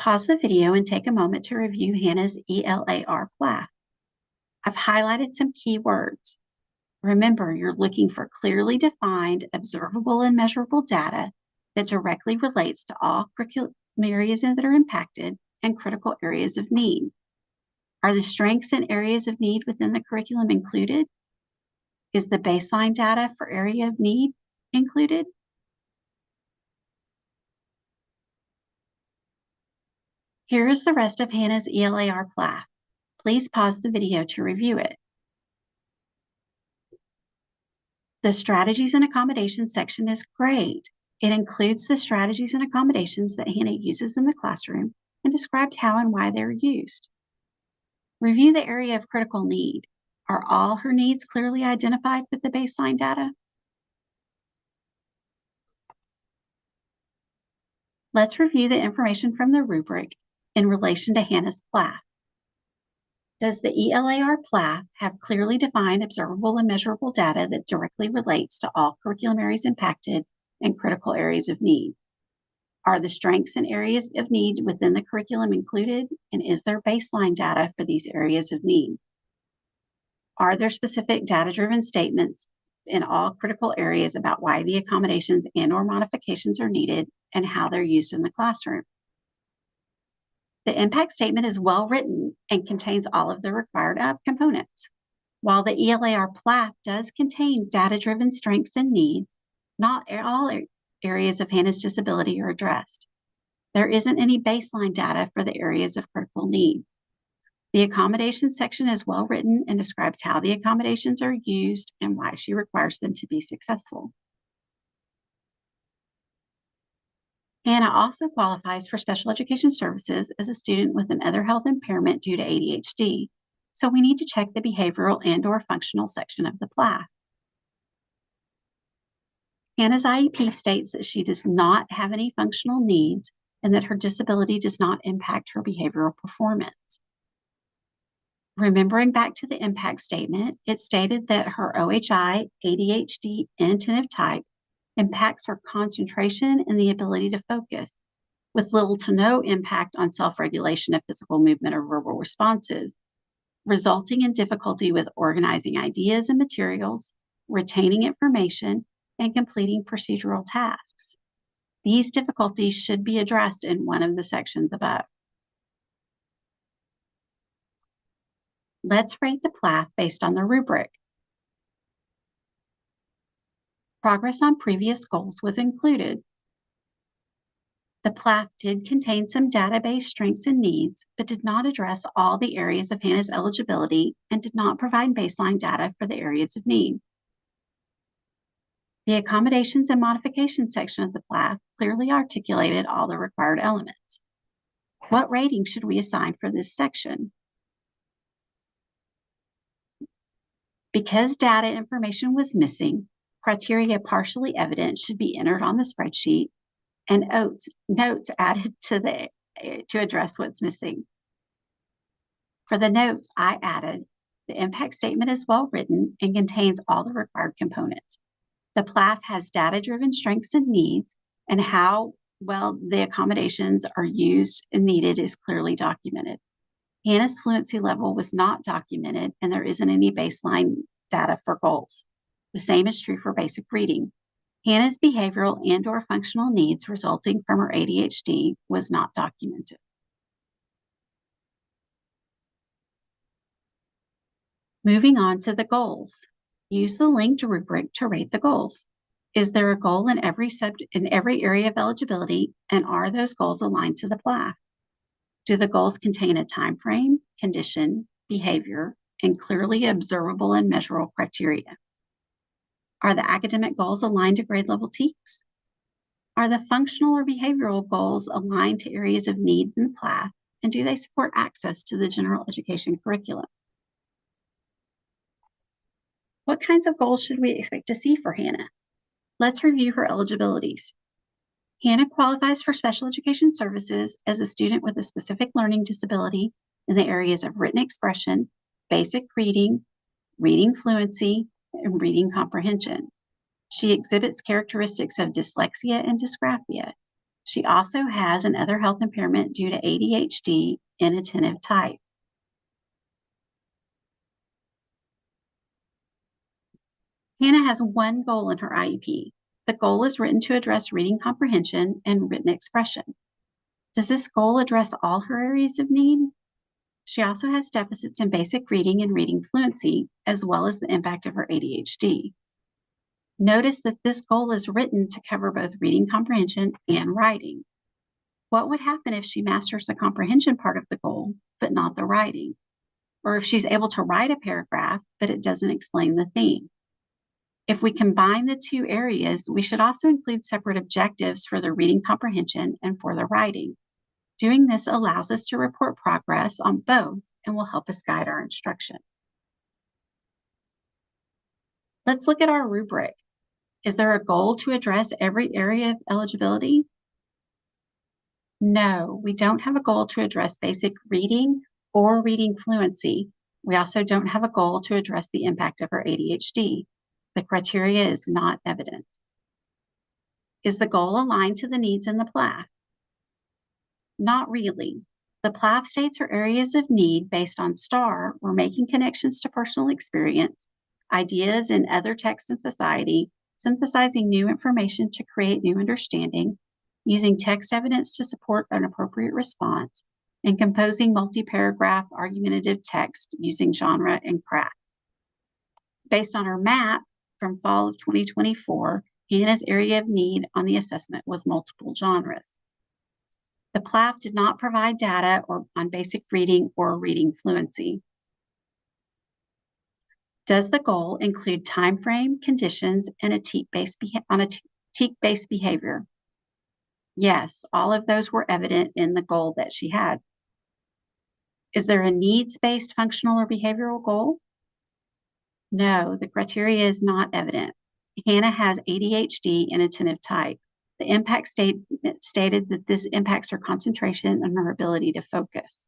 Pause the video and take a moment to review Hannah's ELAR PLAF. I've highlighted some key words. Remember, you're looking for clearly defined, observable, and measurable data that directly relates to all curriculum areas that are impacted and critical areas of need. Are the strengths and areas of need within the curriculum included? Is the baseline data for area of need included? Here is the rest of Hannah's ELAR PLAF. Please pause the video to review it. The strategies and accommodations section is great. It includes the strategies and accommodations that Hannah uses in the classroom and describes how and why they're used. Review the area of critical need. Are all her needs clearly identified with the baseline data? Let's review the information from the rubric in relation to Hannah's PLAF. Does the ELAR PLAF have clearly defined, observable, and measurable data that directly relates to all curriculum areas impacted and critical areas of need? Are the strengths and areas of need within the curriculum included, and is there baseline data for these areas of need? Are there specific data-driven statements in all critical areas about why the accommodations and/or modifications are needed and how they're used in the classroom? The impact statement is well written and contains all of the required components. While the ELAR PLAF does contain data-driven strengths and needs, not all areas of Hannah's disability are addressed. There isn't any baseline data for the areas of critical need. The accommodations section is well written and describes how the accommodations are used and why she requires them to be successful. Hannah also qualifies for special education services as a student with an other health impairment due to ADHD, so we need to check the behavioral and/or functional section of the PLAF. Hannah's IEP states that she does not have any functional needs and that her disability does not impact her behavioral performance. Remembering back to the impact statement, it stated that her OHI, ADHD, inattentive type impacts her concentration and the ability to focus, with little to no impact on self-regulation of physical movement or verbal responses, resulting in difficulty with organizing ideas and materials, retaining information, and completing procedural tasks. These difficulties should be addressed in one of the sections above. Let's rate the PLAF based on the rubric. Progress on previous goals was included. The PLAF did contain some database strengths and needs, but did not address all the areas of Hannah's eligibility and did not provide baseline data for the areas of need. The accommodations and modifications section of the PLAF clearly articulated all the required elements. What rating should we assign for this section? Because data information was missing, criteria partially evident should be entered on the spreadsheet and notes added to address what's missing. For the notes, I added, the impact statement is well written and contains all the required components. The PLAF has data-driven strengths and needs, and how well the accommodations are used and needed is clearly documented. Hannah's fluency level was not documented, and there isn't any baseline data for goals. The same is true for basic reading. Hannah's behavioral and/or functional needs resulting from her ADHD was not documented. Moving on to the goals. Use the linked rubric to rate the goals. Is there a goal in every area of eligibility, and are those goals aligned to the PLAF? Do the goals contain a time frame, condition, behavior, and clearly observable and measurable criteria? Are the academic goals aligned to grade level TEKS? Are the functional or behavioral goals aligned to areas of need in the PLAF, and do they support access to the general education curriculum? What kinds of goals should we expect to see for Hannah? Let's review her eligibilities. Hannah qualifies for special education services as a student with a specific learning disability in the areas of written expression, basic reading, reading fluency, and reading comprehension. She exhibits characteristics of dyslexia and dysgraphia. She also has another health impairment due to ADHD, inattentive type. Hannah has one goal in her IEP. The goal is written to address reading comprehension and written expression. Does this goal address all her areas of need? She also has deficits in basic reading and reading fluency, as well as the impact of her ADHD. Notice that this goal is written to cover both reading comprehension and writing. What would happen if she masters the comprehension part of the goal, but not the writing? Or if she's able to write a paragraph, but it doesn't explain the theme? If we combine the two areas, we should also include separate objectives for the reading comprehension and for the writing. Doing this allows us to report progress on both and will help us guide our instruction. Let's look at our rubric. Is there a goal to address every area of eligibility? No, we don't have a goal to address basic reading or reading fluency. We also don't have a goal to address the impact of our ADHD. The criteria is not evident. Is the goal aligned to the needs in the PLAF? Not really. The PLAF states are areas of need based on STAR. We're making connections to personal experience, ideas in other texts in society, synthesizing new information to create new understanding, using text evidence to support an appropriate response, and composing multi-paragraph argumentative text using genre and craft. Based on our map from fall of 2024, Hannah's area of need on the assessment was multiple genres. The PLAF did not provide data on basic reading or reading fluency. Does the goal include time frame, conditions, and a TEKE-based behavior? Yes, all of those were evident in the goal that she had. Is there a needs-based functional or behavioral goal? No, the criteria is not evident. Hannah has ADHD inattentive type. The impact stated that this impacts her concentration and her ability to focus.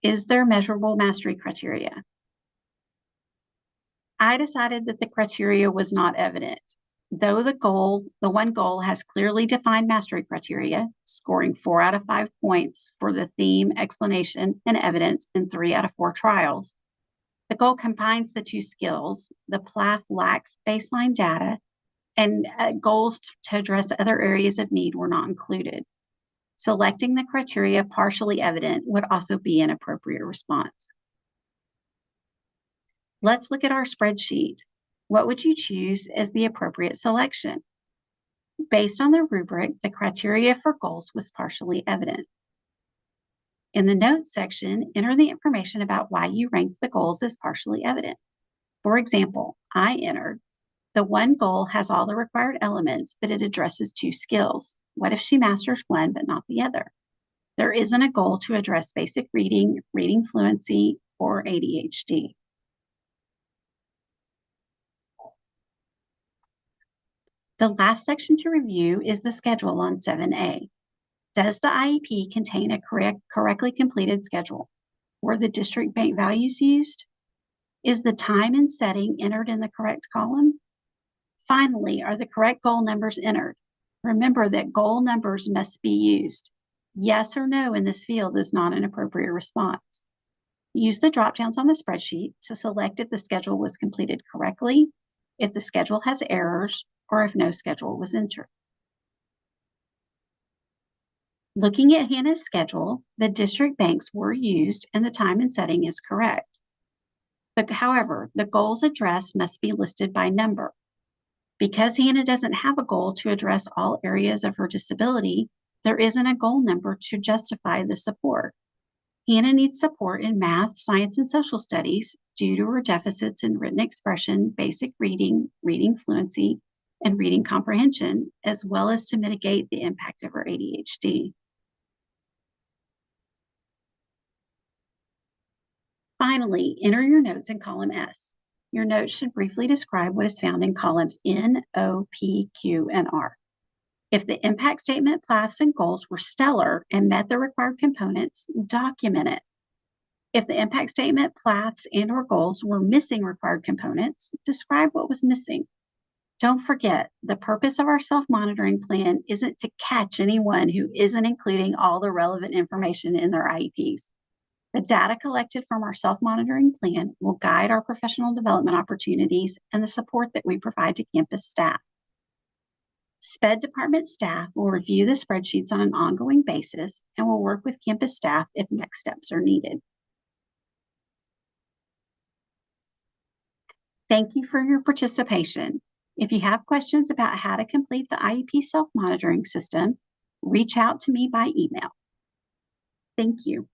Is there measurable mastery criteria? I decided that the criteria was not evident. Though the one goal has clearly defined mastery criteria, scoring 4 out of 5 points for the theme, explanation, and evidence in 3 out of 4 trials. The goal combines the two skills. The PLAF lacks baseline data, and goals to address other areas of need were not included. Selecting the criteria partially evident would also be an appropriate response. Let's look at our spreadsheet. What would you choose as the appropriate selection? Based on the rubric, the criteria for goals was partially evident. In the notes section, enter the information about why you ranked the goals as partially evident. For example, I entered, the one goal has all the required elements, but it addresses 2 skills. What if she masters one but not the other? There isn't a goal to address basic reading, reading fluency, or ADHD. The last section to review is the schedule on 7A. Does the IEP contain a correctly completed schedule? Were the district bank values used? Is the time and setting entered in the correct column? Finally, are the correct goal numbers entered? Remember that goal numbers must be used. Yes or no in this field is not an appropriate response. Use the drop-downs on the spreadsheet to select if the schedule was completed correctly, if the schedule has errors, or if no schedule was entered. Looking at Hannah's schedule, the district banks were used and the time and setting is correct. However, the goals addressed must be listed by number. Because Hannah doesn't have a goal to address all areas of her disability, there isn't a goal number to justify the support. Hannah needs support in math, science, and social studies due to her deficits in written expression, basic reading, reading fluency, and reading comprehension, as well as to mitigate the impact of her ADHD. Finally, enter your notes in column S. Your notes should briefly describe what is found in columns N, O, P, Q, and R. If the impact statement, PLAFs, and goals were stellar and met the required components, document it. If the impact statement, PLAFs, and/or goals were missing required components, describe what was missing. Don't forget, the purpose of our self-monitoring plan isn't to catch anyone who isn't including all the relevant information in their IEPs. The data collected from our self-monitoring plan will guide our professional development opportunities and the support that we provide to campus staff. SPED department staff will review the spreadsheets on an ongoing basis and will work with campus staff if next steps are needed. Thank you for your participation. If you have questions about how to complete the IEP self-monitoring system, reach out to me by email. Thank you.